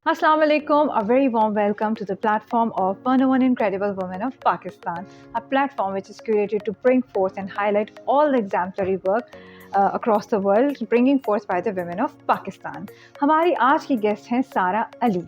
Assalamu alaikum, a very warm welcome to the platform of 101 Incredible Women of Pakistan, a platform which is curated to bring forth and highlight all the exemplary work across the world, bringing forth by the women of Pakistan. हमारी आज की guest हैं सारा अली.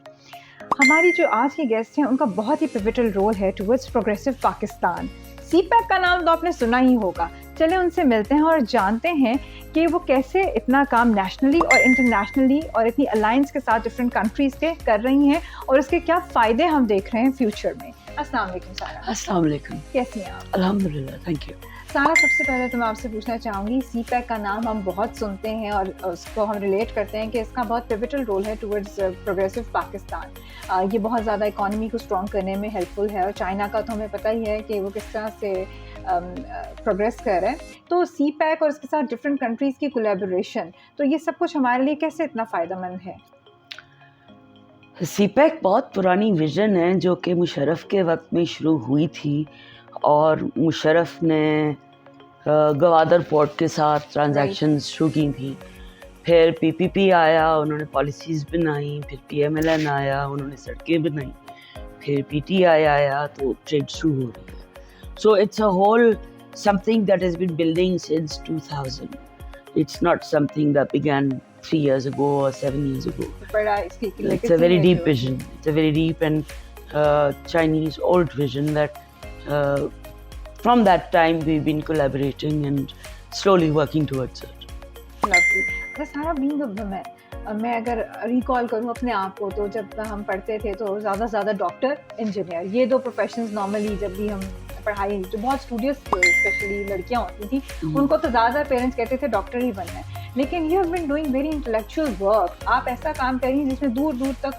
हमारी जो आज की guest हैं उनका बहुत ही पिवटल रोल है टुवर्ड्स प्रोग्रेसिव पाकिस्तान. सीपैक का नाम तो आपने सुना ही होगा. चले उनसे मिलते हैं और जानते हैं कि वो कैसे इतना काम नेशनली और इंटरनेशनली और इतनी अलायंस के साथ डिफरेंट कंट्रीज़ के कर रही हैं और उसके क्या फ़ायदे हम देख रहे हैं फ्यूचर में. अस्सलाम वालेकुम सारा. अस्सलाम वालेकुम. कैसी हैं आप? अल्हम्दुलिल्लाह, थैंक यू. सारा, सबसे पहले तो मैं आपसे पूछना चाहूँगी, सीपैक का नाम हम बहुत सुनते हैं और उसको हम रिलेट करते हैं कि इसका बहुत पिवटल रोल है टुवर्ड्स प्रोग्रेसिव पाकिस्तान. ये बहुत ज़्यादा इकॉनमी को स्ट्रॉन्ग करने में हेल्पफुल है और चाइना का तो हमें पता ही है कि वो किस तरह से प्रोग्रेस कर रहे हैं. तो सीपैक और इसके साथ डिफरेंट कंट्रीज़ की कोलैबोरेशन, तो ये सब कुछ हमारे लिए कैसे इतना फ़ायदेमंद है? सीपैक बहुत पुरानी विज़न है जो कि मुशर्रफ के वक्त में शुरू हुई थी और मुशर्रफ ने गवादर पोर्ट के साथ ट्रांजैक्शंस शुरू की थी. फिर पीपीपी आया, उन्होंने पॉलिसीज़ बनाई. फिर पीएमएलएन आया, उन्होंने सड़कें बनाई. फिर पीटीआई आया, तो ट्रेड शुरू हो रही है. So it's a whole something that has been building since 2000. It's not something that began 3 years ago or 7 years ago. It's a very deep vision. It's a very deep and Chinese old vision that from that time we've been collaborating and slowly working towards it. Lovely. सारा being a woman, मैं अगर recall करूँ अपने आप को, तो जब हम पढ़ते थे तो ज़्यादा से ज़्यादा डॉक्टर, इंजीनियर, ये दो प्रोफेशंस नॉर्मली जब भी हम पढ़ाई, जो बहुत स्टूडियस स्पेशली लड़कियाँ होती थी, उनको तो ज़्यादा पेरेंट्स कहते थे डॉक्टर ही बनना है. लेकिन you have been doing very intellectual work. आप ऐसा काम कर रही हैं जिसमें दूर दूर तक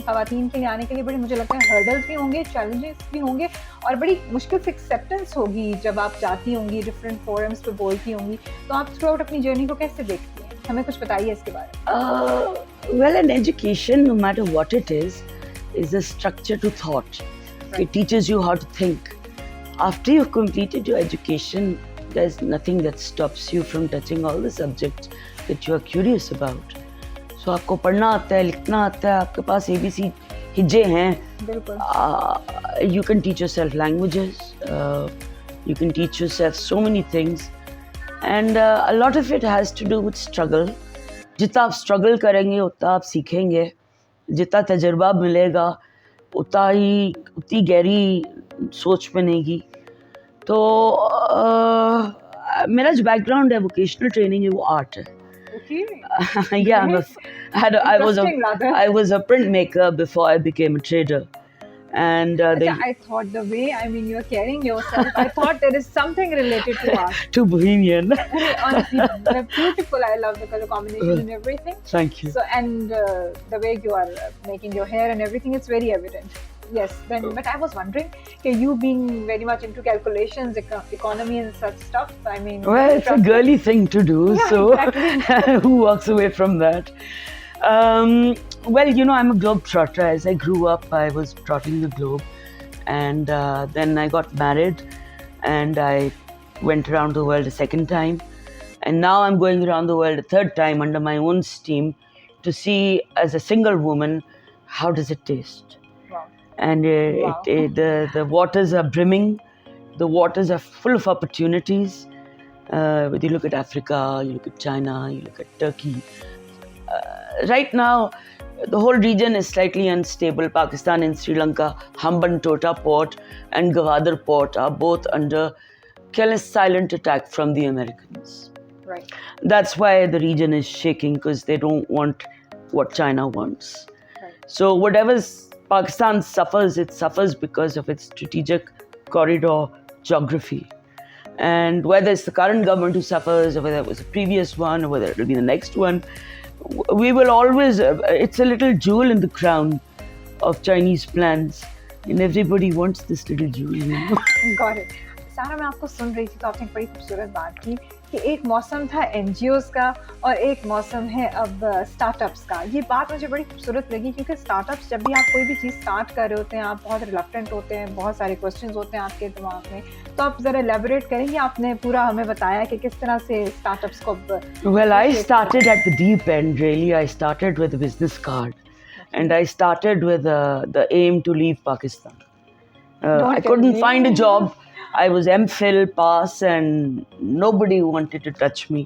ख़वातीन के लिए आने के लिए बड़े, मुझे लगता है, हर्डल्स भी होंगे, चैलेंजेस भी होंगे और बड़ी मुश्किल से एक्सेप्टेंस होगी जब आप जाती होंगी, डिफरेंट फोरम्स पे बोलती होंगी. तो आप थ्रू आउट अपनी जर्नी को कैसे देखती हैं? हमें कुछ बताइए इसके बारे में. Well, an education, no matter what it is a structure to thought. Right. It teaches you how to think. After you've completed your education, there's nothing that stops you from touching all the subjects that you are curious about. So आपको पढ़ना आता है, लिखना आता है, आपके पास ABC हिज्जे हैं. बिल्कुल. You can teach yourself languages. You can teach yourself so many things. And a lot of it has to do with struggle. जितना आप स्ट्रगल करेंगे उतना आप सीखेंगे. जितना तजर्बा मिलेगा उतनी गहरी सोच बनेगी. तो मेरा जो बैकग्राउंड है, वोकेशनल ट्रेनिंग है, वो आर्ट है. Yeah, I was a printmaker before I became a trader. And I thought the way, you're carrying yourself, I thought there is something related to art. To bohemian. Honestly, they're beautiful. I love the color combination and everything. Thank you. So, and the way you are making your hair and everything, it's very evident. Yes, then, but I was wondering, you being very much into calculations, economy and such stuff, well, it's a girly thing to do, yeah, so exactly. Who walks away from that? Well, I'm a globetrotter. As I grew up, I was trotting the globe, and then I got married, and I went around the world a second time, and now I'm going around the world a third time under my own steam to see, as a single woman, how does it taste. Wow. And wow. The waters are brimming, the waters are full of opportunities. Whether you look at Africa, you look at China, you look at Turkey. Right now, the whole region is slightly unstable. Pakistan and Sri Lanka, Hambantota port and Gwadar port are both under careless silent attack from the Americans. Right. That's why the region is shaking, because they don't want what China wants. Right. So whatever Pakistan suffers, it suffers because of its strategic corridor geography. And whether it's the current government who suffers, or whether it was the previous one, or whether it will be the next one, we will always, it's a little jewel in the crown of Chinese plans, and everybody wants this little jewel. Got it. सारा मैं आपको सुन रही थी तो आपने एक बड़ी खूबसूरत बात की कि एक मौसम था एनजीओज का और एक मौसम है अब स्टार्टअप्स का। ये बात मुझे बड़ी खूबसूरत लगी क्योंकि स्टार्टअप्स, जब भी आप कोई भी चीज़ स्टार्ट कर रहे होते हैं, आप बहुत रिलक्टेंट होते हैं, बहुत सारे क्वेश्चंस होते हैं आपके दिमाग में, तो आप ज़रा एलेबोरेट करेंगे। आपने पूरा हमें बताया कि किस तरह से स्टार्टअप्स को Well, I started at the deep end, really. I started with a business card. And I started with the aim to leave Pakistan. I tell couldn't me. find a job. I was MPhil pass and nobody wanted to touch me.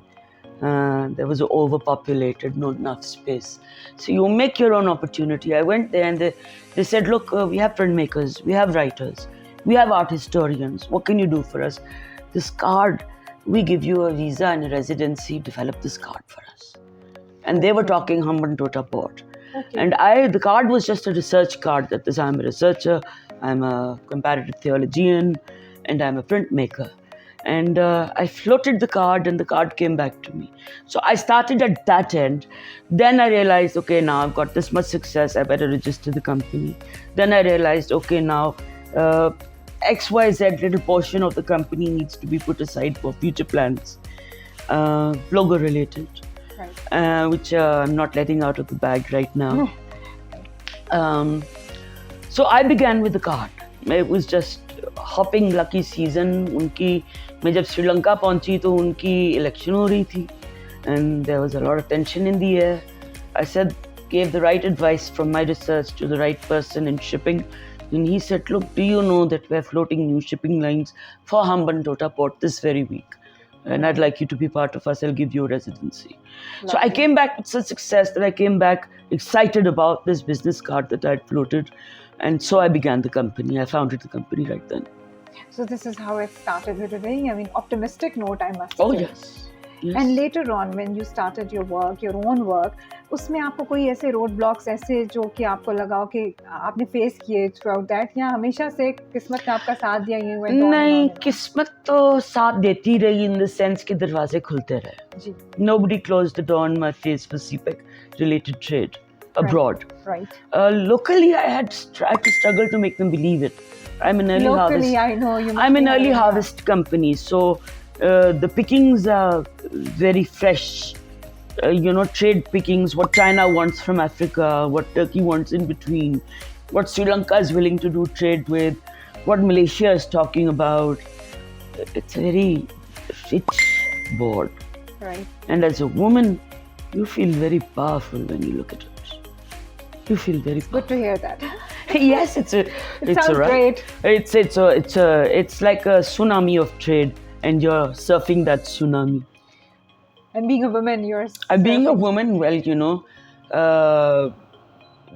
There was overpopulated, not enough space. So you make your own opportunity. I went there and they said, look, we have printmakers, we have writers, we have art historians. What can you do for us? This card, we give you a visa and a residency, develop this card for us. And they were talking Hambantota Port. Okay. And the card was just a research card that says I'm a researcher, I'm a comparative theologian, and I'm a printmaker. And I floated the card and the card came back to me. So I started at that end. Then I realized, okay, now I've got this much success, I better register the company. Then I realized, okay, now XYZ little portion of the company needs to be put aside for future plans, logo related. Right. Which I'm not letting out of the bag right now. So I began with the card. It was just hopping lucky season. मैं जब श्रीलंका पहुंची तो उनकी election हो रही थी, and there was a lot of tension in the air. I gave the right advice from my research to the right person in shipping, and he said, look, do you know that we're floating new shipping lines for Hambantota Port this very week? And I'd like you to be part of us. I'll give you a residency. Lovely. So I came back with such success that I came back excited about this business card that I'd floated. And so I began the company. I founded the company right then. So this is how it started with a very, optimistic note, I must say. Oh, yes. Yes. And later on, when you started your work, your own work, उसमें आपको कोई ऐसे road blocks ऐसे जो कि आपको लगा हो कि आपने फेस किए थ्रू दैट, या हमेशा से किस्मत ने आपका साथ दिया? नहीं, किस्मत तो साथ देती रही इन द सेंस कि दरवाजे खुलते रहे जी. Nobody closed the door on my face for CPEC related trade abroad. Right. Locally, I had tried to struggle to make them believe it. I'm an early harvest. Locally, I know you. I'm an early harvest company, so the pickings are very fresh. Trade pickings, what China wants from Africa, what Turkey wants in between, what Sri Lanka is willing to do trade with, what Malaysia is talking about. It's a very rich board. Right. And as a woman, you feel very powerful when you look at it. You feel very powerful. Good to hear that. Yes, it sounds great. It's like a tsunami of trade, and you're surfing that tsunami. And being a woman, being a woman, well,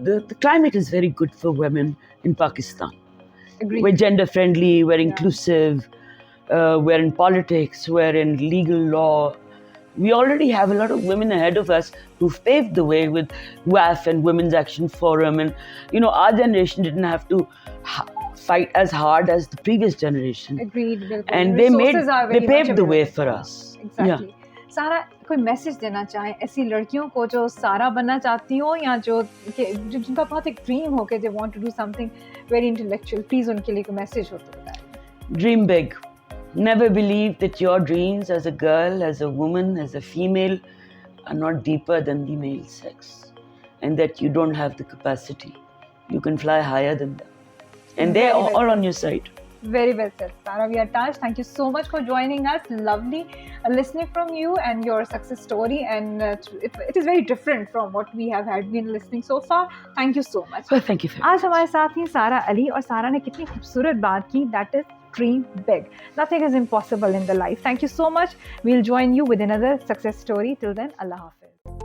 the climate is very good for women in Pakistan. Agreed. We're gender friendly, we're inclusive, we're in politics, we're in legal law. We already have a lot of women ahead of us who've paved the way with WAF and Women's Action Forum. And, our generation didn't have to fight as hard as the previous generation. Agreed. And they paved the way for us. Exactly. Yeah. सारा कोई message देना चाहें ऐसी लड़कियों को जो सारा बनना चाहती हो, या जो जिनका बहुत एक ड्रीम हो कि they want to do something very intellectual, please उनके लिए कोई मैसेज हो तो बताएं. Dream big. Never believe that your dreams as a girl, as a woman, as a female are not deeper than the male sex, and that you don't have the capacity. You can fly higher than them, and they're all on your side. Very well said, Sara. We are touched. Thank you so much for joining us. Lovely listening from you and your success story. And it is very different from what we have had been listening so far. Thank you so much. Well, thank you. आज हमारे साथ ही सारा अली, और सारा ने कितनी खूबसूरत बात की. That is dream big. Nothing is impossible in the life. Thank you so much. We'll join you with another success story. Till then, Allah Hafiz.